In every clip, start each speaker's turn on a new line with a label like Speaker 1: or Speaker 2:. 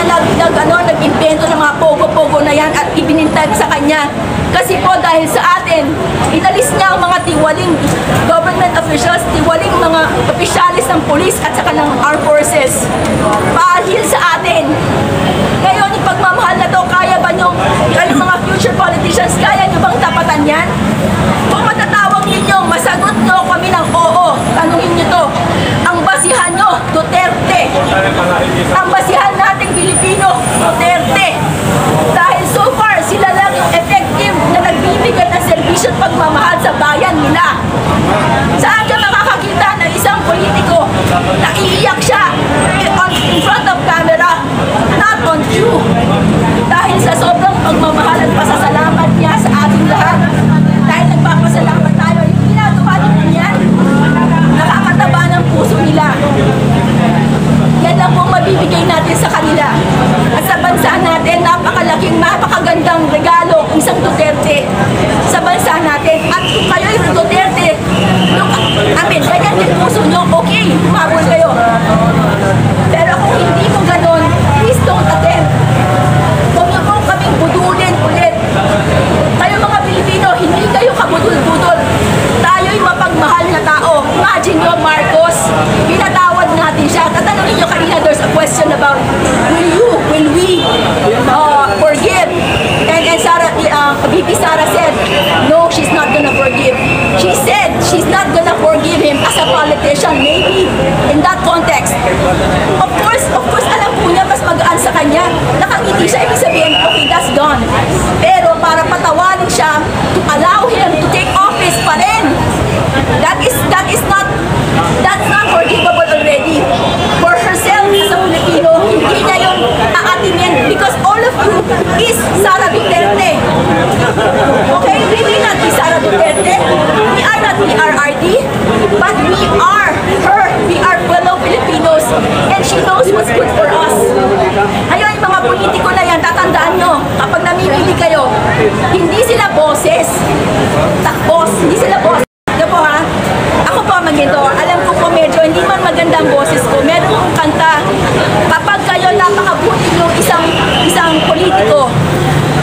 Speaker 1: nag-invento ng mga pogo-pogo na yan at ibinintag sa kanya. Kasi po dahil sa atin, inalis niya ang mga tiwaling government officials, tiwaling mga opisyalis ng police at saka ng armed forces. Pahil sa atin. Ngayon, yung pagmamahal na to, kaya ba nyo, yung mga future politicians, kaya nyo bang tapatan yan? Kung matatawag ninyo, masagot nyo kami ng oo. Tanungin nyo to. Ang basihan nyo, Duterte. Ang basihan nating Pilipino, Duterte. Dahil so far, sila lang yung effective na nagbibigay ng servisyo at pagmamahal sa bayan nila. Saan ka makakakita ng isang politiko na iiyak siya in front of camera, not on cue? Dahil sa sobrang pagmamahal at pasasalamat niya sa ating lahat. Dahil nagpapasalamat tayo, yung ginagawa niya, nakakataba ng puso nila. Yan lang po mabibigay natin sa kanila. At sa bansa natin, napakagandang regalo ang isang Duterte sa bansa natin. At kung kayo yung Duterte, ganyan din puso nyo, okay, humabol kayo. Pero kung hindi mo ganon, please don't attempt. Huwag nyo pong kaming budulin ulit. Kayo mga Pilipino, hindi kayo kabudul-budol. Tayo'y mapagmahal na tao. Imagine nyo, Marcos, pinatawad natin siya. Tatanungin nyo kanina, there's a question about, will we forgive? And Sarah, VP Sara said, no, she's not gonna forgive. She said she's not gonna forgive him as a politician, maybe in that context. Of course, alam po niya, mas magaan sa kanya. Nakangiti siya, ibig sabihin, okay, that's gone. Pero para patawarin siya, to allow him to take office pa rin, that's not forgivable already. For herself as a Filipino, hindi niya yung aatinin because all of you is Sara Duterte. Okay, we may not be Sara Duterte, we are not PRRD, but we are her, we are fellow Filipinos, and she knows what's good for us. Ngayon, yung mga politiko na yan, tatandaan nyo, kapag namimili kayo, hindi sila boses, takbos, hindi sila boses. Po ha, ako po magito, alam ko po medyo hindi man maganda ang boses ko, meron kong kanta, kapag kayo napakabuti yung isang politiko,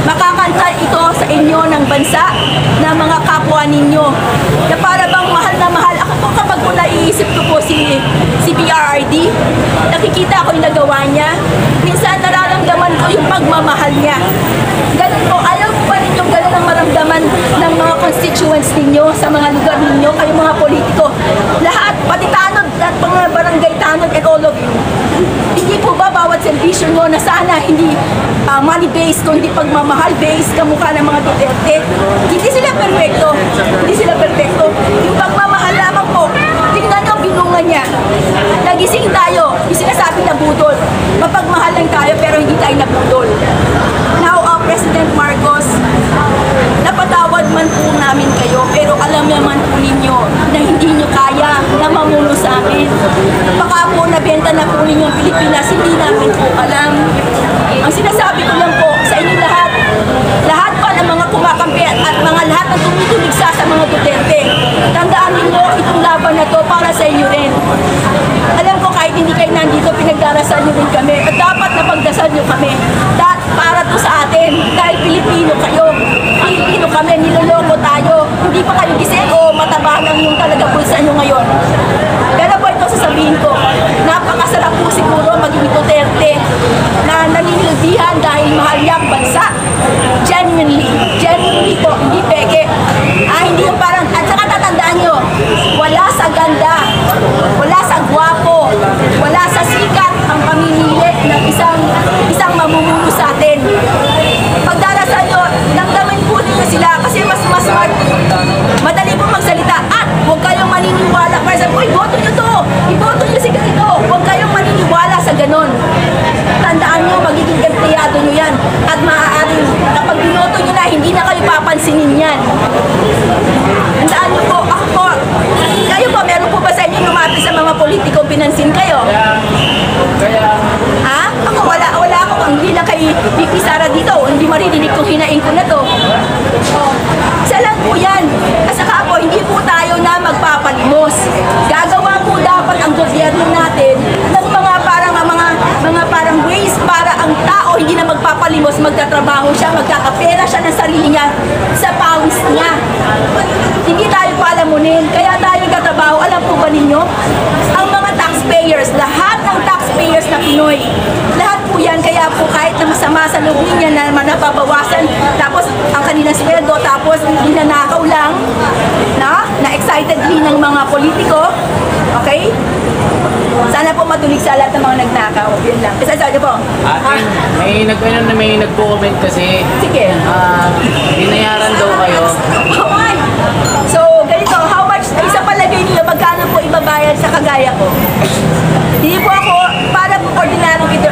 Speaker 1: makakanta ito sa inyo ng bansa na mga kapwa ninyo, na para bang mahal na mahal. Ako po kapag po naiisip ko po si PRRD, nakikita ko yung nagawa niya, minsan nararamdaman ko yung pagmamahal niya. Ganun po, ayaw po ba ninyong ganun ang maramdaman ng mga constituents ninyo sa mga lugar ninyo, kayo mga politiko, lahat, pati tanod at mga barangay tanod and all of you. Hindi po ba bawat servisyo nyo na sana hindi money-based, kundi pagmamahal-based, kamukha ng mga Duterte? Hindi sila perfecto. Yung pagmamahal lamang po, tingnan nyo ang binungan niya. Nagising tayo, yung sinasabi na budol. Mapagmahal lang tayo pero hindi tayo nabudol. Now, President Marcos, napatawad man po namin kayo, pero alam naman po ninyo na hindi nyo kaya na mamuno sa amin. Baka po nabenta na po ninyo ang Pilipinas, hindi namin po alam. Ang sinasabi ko lang po sa inyo lahat pa ng mga kumakampi at mga lahat ng tumituligsa sa mga Duterte, tandaan ninyo itong laban na to para sa inyo rin. Alam ko kahit hindi kayo nandito, pinagdarasal nyo rin kami at dapat napagdasal nyo kami. Para to sa atin, dahil Pilipino kayo, Pilipino kami, niloloko tayo, hindi pa kayo gising o mataba lang yung talaga bulsa nyo ngayon. Pero po ito sasabihin ko, napakasarap po siguro maging Duterte na nanilbihan dahil mahal niya ang bansa. Genuinely po, hindi peke. Hindi yung parang, at saka tatandaan nyo, wala sa ganda, wala sa gwapo, wala sa sikat ang pamimili ng isang mamumuno sa atin. Pagdarasal nyo, damdamin po ninyo sila kasi mas madali po magsalita at huwag kayong maniniwala. Para sa iboto nyo to, iboto nyo si ganito, huwag kayong maniniwala sa ganon. Tandaan nyo, magiging empleyado nyo yan at maaaring kapag binoto nyo na, hindi na kayo papansinin yan. Tandaan nyo po, ako po, kayo po, meron po ba sa inyo lumapit sa mga politiko pinansin kayo? Ako wala ako, hindi lang kay VP Sara dito, hindi maririnig kung hinain ko na to. Isa lang po yan. At saka po, hindi po tayo na magpapalimos. Gagawa po dapat ang gobyerno natin ng mga parang ways para ang magpapalimos, magtatrabaho siya, magkakapera siya ng sarili niya sa pawis niya. Hindi tayo palamunin, kaya tayo nagtatrabaho. Alam po ba ninyo? Ang mga taxpayers, lahat ng taxpayers na Pinoy, lahat po yan, kaya po kahit na masama sa loob niya na napabawasan, tapos ang kanilang sweldo, tapos ninanakaw lang, na excitedly ng mga politiko, okay? Sana po matulig sa lahat ng mga nagnakaw. Yun lang. Isa sa po.
Speaker 2: May nagko-comment kasi.
Speaker 1: Sige.
Speaker 2: Binayaran daw kayo.
Speaker 1: Okay. So, ganito, how much, isa palagay niyo, magkano po ibabayad sa kagaya ko? Hindi po ako, para po ordinaryong ito.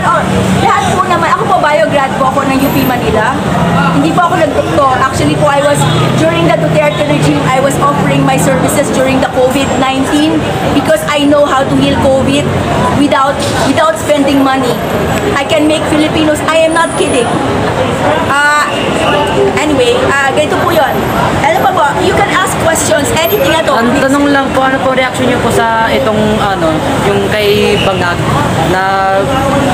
Speaker 1: Lahat po naman, ako po biograd po ako ng UP Manila. Hindi po ako nagdoktor. Actually po, during the Duterte regime, I was offering my services during the COVID-19 because I know how to heal COVID without spending money. I can make Filipinos, I am not kidding. Anyway, ganito po yun. Ano pa po, you can ask questions, anything at all.
Speaker 3: Ang tanong lang po, ano po reaction niyo po sa itong yung kay Bangag na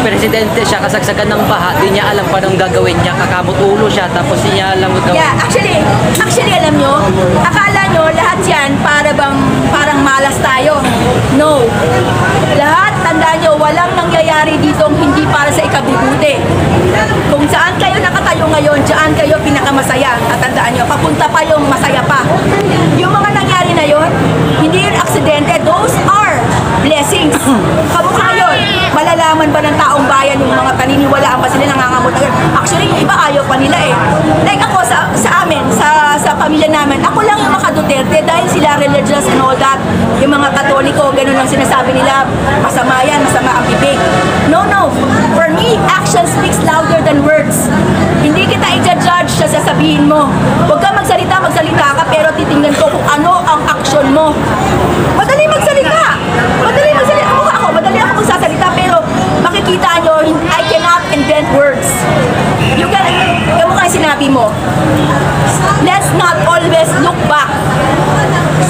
Speaker 3: presidente siya, kasagsagan ng baha, di niya alam pa anong gagawin niya, kakamot ulo siya, tapos di niya alam gagawin.
Speaker 1: Yeah, actually alam nyo, akala nyo lahat yan parang malas tayo. No. Lahat, tandaan nyo, walang nangyayari dito hindi para sa ikabubuti. Kung saan kayo nakatayo ngayon, dyan kayo pinakamasaya. At tandaan nyo, papunta pa yung masaya pa. Yung mga nangyari na yon, hindi yun aksidente, those are blessings. Kamukha yun, malalaman ba ng taong bayan yung mga paniniwalaan ba sila nangangamot agad? Actually, yung iba ayaw pa nila eh. Like ako sa amin, sa pamilya namin, ako lang yung maka-Duterte dahil sila religious and all that. Yung mga Katoliko, ganun lang sinasabi nila, masama yan, masama ang bibig. No. For me, action speaks louder than words. Hindi kita i-judge sa sasabihin mo. Huwag ka magsalita ka, pero titingnan ko kung ano ang action mo. Madali magsalita. Madali ako magsasalita, pero makikita nyo, I cannot invent words. Yung mga sinabi mo, let's not always look back.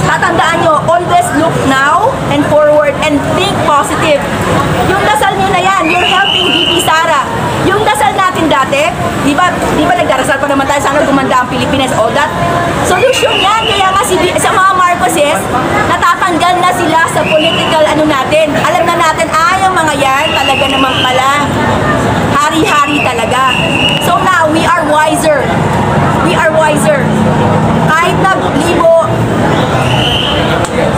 Speaker 1: Tatandaan nyo, always look now and forward and think positive. Yung dasal nyo na yan, you're helping VP Sara. Yung dasal natin dati, di ba nagdarasal pa naman tayo, sana gumanda ang Pilipinas, all that. Solution yan, kaya nga sa mga Marcoses, natatanggal na sila sa political natin. Alam na natin, yung mga yan, talaga naman pala. Hari-hari talaga. So now, we are wiser. Kahit naglibo,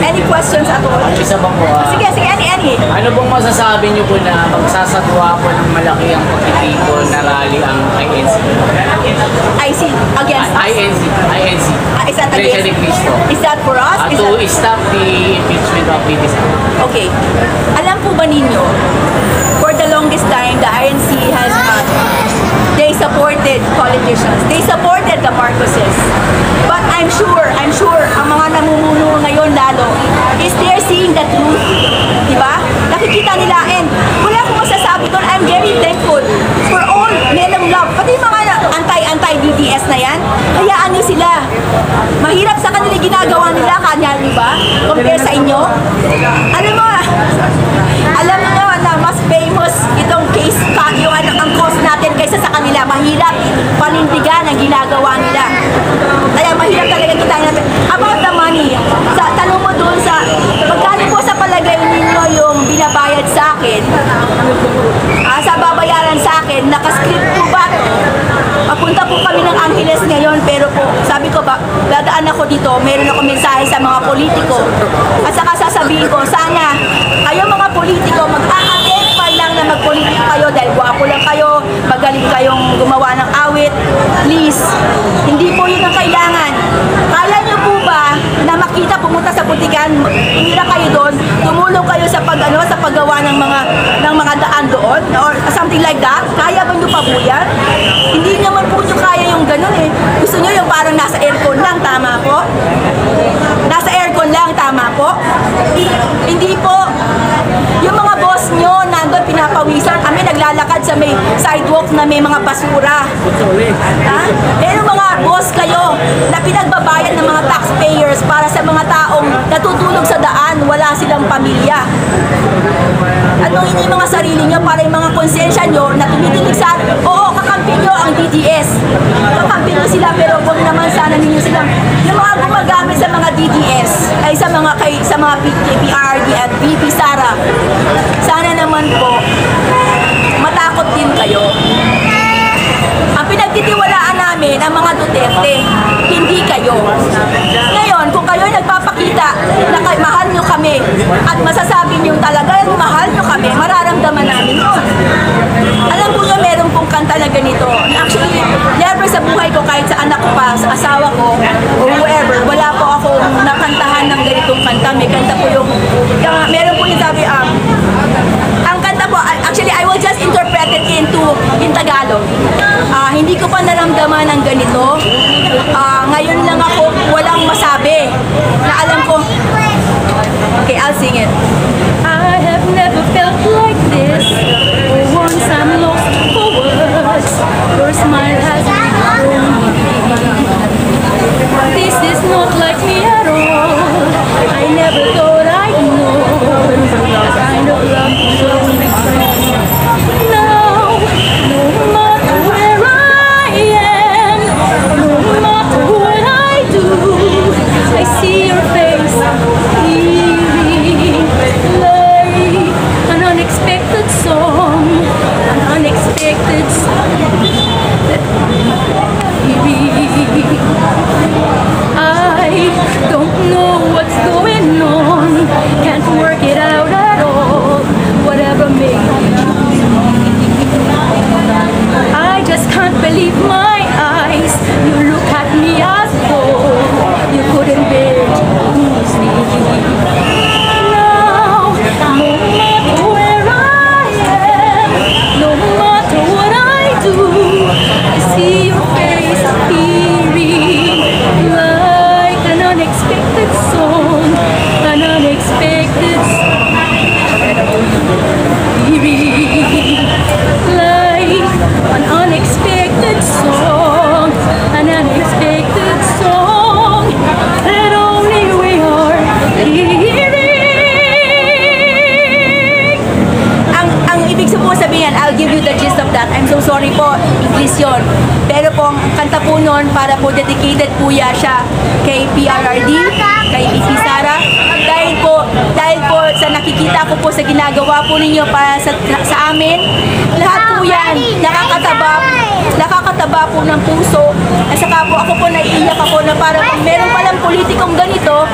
Speaker 1: any questions at all?
Speaker 2: Isa ba po?
Speaker 1: Sige, any.
Speaker 2: Ano bang masasabi niyo po na magsasagawa po ng malaki ang pagtitipon na rally ang INC?
Speaker 1: IC, against us?
Speaker 2: INC.
Speaker 1: Is that
Speaker 2: Iglesia ni
Speaker 1: against?
Speaker 2: Cristo.
Speaker 1: Is that for us?
Speaker 2: To stop the impeachment of VP Sara.
Speaker 1: Okay. Alam po ba ninyo, for the longest time, the INC has they supported politicians. They supported the Marcoses. But I'm sure, ang mga namumuno ngayon lalo, is they're seeing the truth. Diba? Nakikita nila, and wala akong masasabi doon. I'm very thankful for all men of love. Pati yung mga anti-BTS na yan, hayaan nyo sila. Mahirap sa kanila ginagawa nila, kanya, diba? Compare sa inyo. Alam mo na mas famous itong case, yung ang cause natin kaysa sa kanila. Mahirap panindigan ang ginagawa nila. Kaya mahirap talaga kita natin. About the money, tanong mo dun magkano po sa palagay ninyo yung binabayad sa akin, sa babayaran sa akin, nakascript po ba? Papunta po kami ng Angeles ngayon, pero po, sabi ko ba, dadaan ako dito, meron ako mensahe sa mga politiko. At saka sasabihin ko, sana, kayo mga politiko, mag-a-attend pa lang na magpolitiko kayo dahil gwapo lang kayo, magaling kayong gumawa ng awit. Please, hindi po yun ang kailangan. Kala nyo po ba na makita pumunta sa putikan, hinira kayo doon, tumulong kayo sa paggawa ng mga daan doon or something like that? Kaya ba nyo pa po yan? Hindi naman po nyo kaya yung ganun eh. Gusto nyo yung parang nasa aircon lang, tama po? Nasa aircon lang, tama po? Hindi po. Yung mga boss nyo nandun pinapawisan, kami naglalakad sa may sidewalk na may mga basura. Pero mga boss kayo na pinagbabayad ng mga taxpayers para sa mga taong natutulog sa daan, wala silang pamilya. At nung hindi mga sarili nyo, para yung mga konsensya nyo na tumitinig sa, oo, kakampi nyo lang sila, pero huwag naman sana ninyo silang yung mga gumagamit sa mga DDS, ay sa mga PRD at VP Sara. Sana naman po, matakot din kayo. Ang pinagtitiwalaan namin ang mga Duterte, hindi kayo. Ngayon, kung kayo nagpapakita na mahal nyo kami at masasabi nyo talaga mahal nyo kami, mararamdaman namin yun. Alam ko nyo, meron pong kanta na ganito. Actually, never sa buhay ko, kahit sa anak ko pa, sa asawa ko, or whoever, wala po akong nakantahan ng ganitong kanta. May kanta po yung meron po yung sabi, ang kanta po, actually, I will just interpret it in Tagalog. Hindi ko pa naramdaman ng ganito. Ngayon lang ako walang masabi na alam ko. Okay, I'll sing it. I have never felt like this. For once I'm lost for words. Your smile has grown me. This is not like me at all. I never thought I'd know the kind of love you show me. Now, no matter where I am, no matter what I do, I see your face eerie, like an unexpected song, an unexpected song. I don't know what's going on, can't work it out at all, whatever may I just can't believe my eyes. You look at me as though you couldn't bear to lose me. Now, no matter where I am, no matter what I do, I see your face appearing like an unexpected song, an unexpected song. An unexpected song, an unexpected song that only we are hearing. Ang ibig sabihin, I'll give you the gist of that. I'm so sorry po, English yun. Pero po, ang kanta po nun, para po dedicated po siya kay PRRD, kay VP Sara. Dahil po sa nakikita ko po sa ginagawa po ninyo para sa amin, lahat po yan nakakataba po ng puso. At saka po ako po naiiyak ako na parang meron palang politikong ganito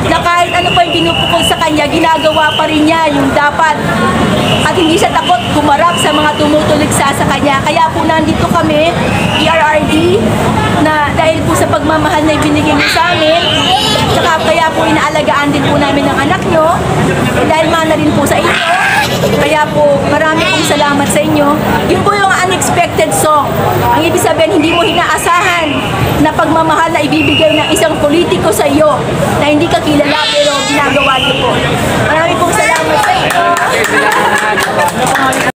Speaker 1: na kahit ano pa yung pinupukol sa kanya, ginagawa pa rin niya yung dapat. At hindi siya takot kumarap sa mga tumutuligsa sa kanya. Kaya po nandito kami, PRRD, na dahil po sa pagmamahal na ibinigay niyo sa amin, saka kaya po inaalagaan din po namin ang anak nyo, dahil mana rin po sa inyo. Kaya po, marami pong salamat sa inyo. Yun po yung unexpected song. Ang ibig sabihin, hindi mo hinaasahan na pagmamahal na ibibigay ng isang politiko sa iyo na hindi ka kilala pero ginagawa niyo po. Marami pong salamat sa inyo.